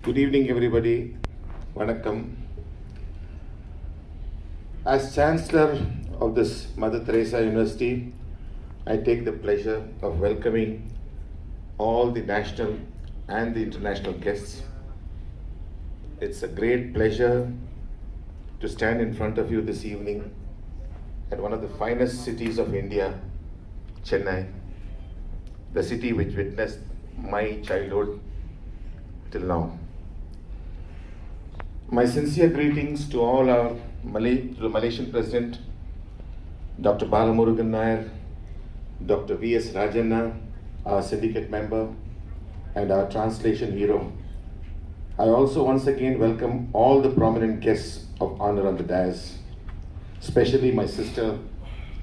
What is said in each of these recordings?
Good evening, everybody. Vanakkam. As Chancellor of this Mother Theresa University, I take the pleasure of welcoming all the national and the international guests. It's a great pleasure to stand in front of you this evening at one of the finest cities of India, Chennai, the city which witnessed my childhood till now. My sincere greetings to all our to the Malaysian President, Dr. Balamurugan Nair, Dr. V.S. Rajanna, our syndicate member, and our translation hero. I also once again welcome all the prominent guests of honor on the dais, especially my sister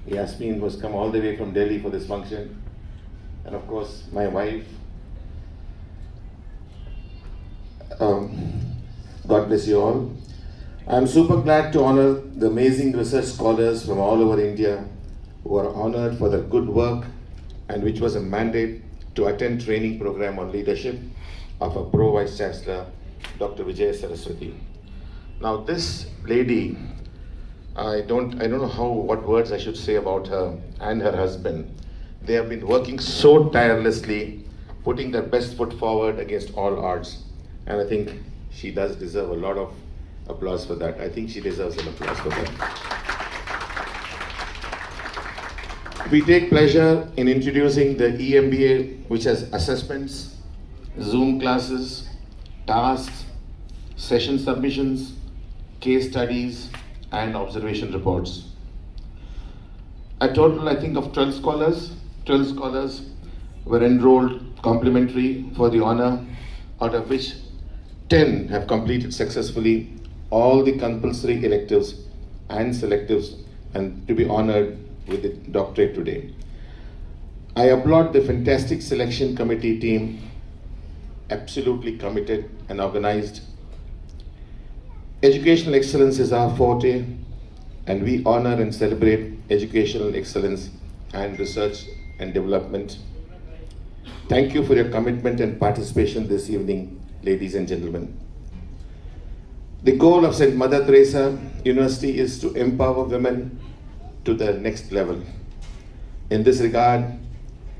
Yasmin, who has come all the way from Delhi for this function, and of course my wife. God bless you all. I'm super glad to honor the amazing research scholars from all over India who are honored for their good work and which was a mandate to attend training program on leadership of a Pro Vice Chancellor, Dr. Vijaya Saraswati. Now this lady, I don't know what words I should say about her and her husband. They have been working so tirelessly, putting their best foot forward against all odds. And I think she does deserve a lot of applause for that. I think she deserves an applause for that. We take pleasure in introducing the EMBA, which has assessments, Zoom classes, tasks, session submissions, case studies, and observation reports. A total, I think, of 12 scholars were enrolled complimentary for the honor, out of which 10 have completed successfully all the compulsory electives and selectives and to be honored with the doctorate today. I applaud the fantastic selection committee team, absolutely committed and organized. Educational excellence is our forte, and we honor and celebrate educational excellence and research and development. Thank you for your commitment and participation this evening, ladies and gentlemen. The goal of St. Mother Teresa University is to empower women to the next level. In this regard,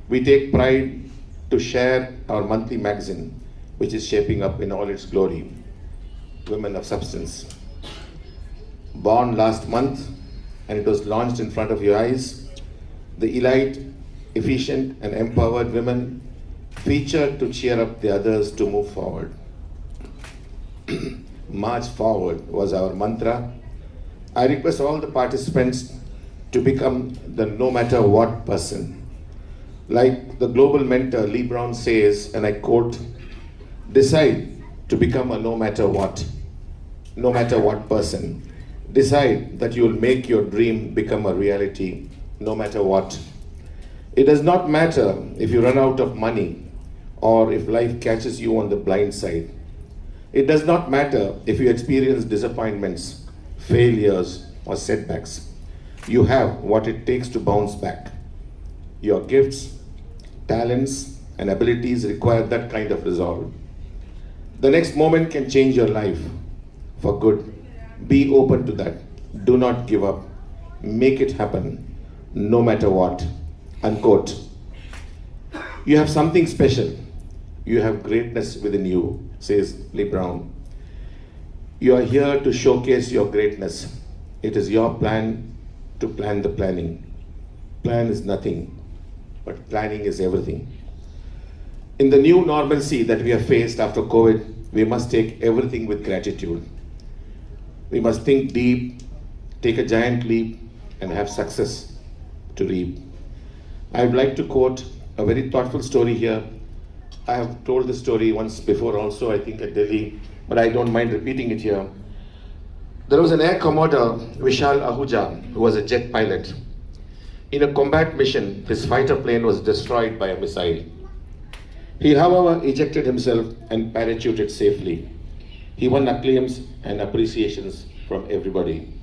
we take pride to share our monthly magazine, which is shaping up in all its glory, Women of Substance. Born last month, and it was launched in front of your eyes, the elite, efficient, and empowered women featured to cheer up the others to move forward. March forward was our mantra. I request all the participants to become the no matter what person. Like the global mentor Lee Brown says, and I quote, decide to become a no matter what person. Decide that you will make your dream become a reality, no matter what. It does not matter if you run out of money or if life catches you on the blind side. It does not matter if you experience disappointments, failures, or setbacks. You have what it takes to bounce back. Your gifts, talents, and abilities require that kind of resolve. The next moment can change your life for good. Be open to that. Do not give up. Make it happen, no matter what. Unquote. You have something special. You have greatness within you, says Lee Brown. You are here to showcase your greatness. It is your plan to plan the planning. Plan is nothing, but planning is everything. In the new normalcy that we have faced after COVID, we must take everything with gratitude. We must think deep, take a giant leap, and have success to reap. I would like to quote a very thoughtful story here. I have told this story once before also, I think at Delhi, but I don't mind repeating it here. There was an Air Commodore, Vishal Ahuja, who was a jet pilot. In a combat mission, his fighter plane was destroyed by a missile. He, however, ejected himself and parachuted safely. He won acclaims and appreciations from everybody.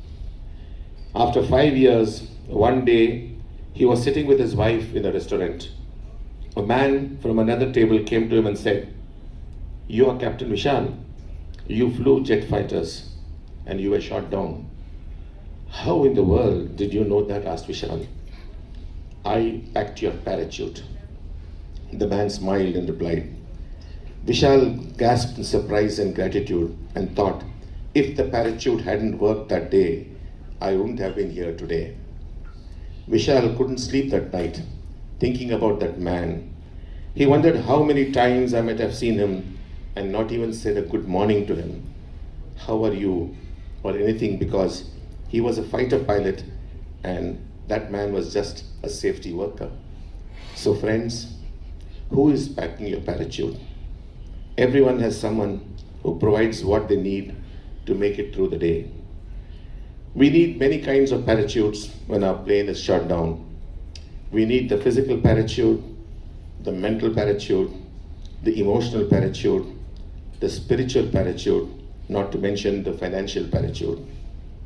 After 5 years, one day, he was sitting with his wife in a restaurant. A man from another table came to him and said, "You are Captain Vishal." You flew jet fighters and you were shot down. How in the world did you know that? Asked Vishal. I packed your parachute. The man smiled and replied. Vishal gasped in surprise and gratitude and thought, if the parachute hadn't worked that day, I wouldn't have been here today. Vishal couldn't sleep that night, thinking about that man. He wondered how many times I might have seen him and not even said a good morning to him. How are you? Or anything, because he was a fighter pilot and that man was just a safety worker. So friends, who is packing your parachute? Everyone has someone who provides what they need to make it through the day. We need many kinds of parachutes when our plane is shot down. We need the physical parachute, the mental parachute, the emotional parachute, the spiritual parachute, not to mention the financial parachute.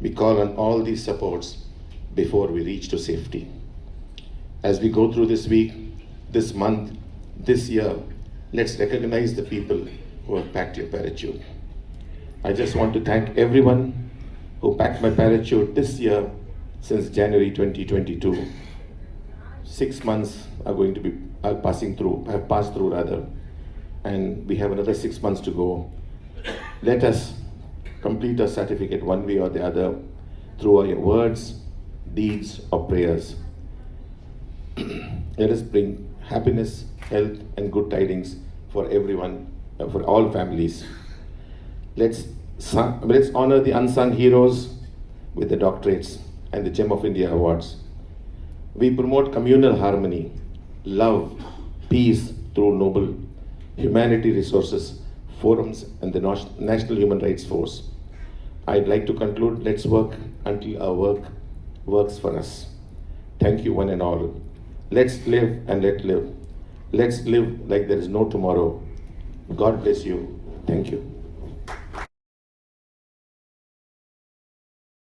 We call on all these supports before we reach to safety. As we go through this week, this month, this year, let's recognize the people who have packed your parachute. I just want to thank everyone who packed my parachute this year since January 2022. 6 months are going to be have passed through rather, and we have another 6 months to go. Let us complete our certificate one way or the other through our words, deeds, or prayers. Let us bring happiness, health, and good tidings for everyone, for all families. Let's honor the unsung heroes with the doctorates and the Gem of India awards. We promote communal harmony, love, peace through noble humanity resources, forums, and the National Human Rights Force. I'd like to conclude, let's work until our work works for us. Thank you one and all. Let's live and let live. Let's live like there is no tomorrow. God bless you. Thank you.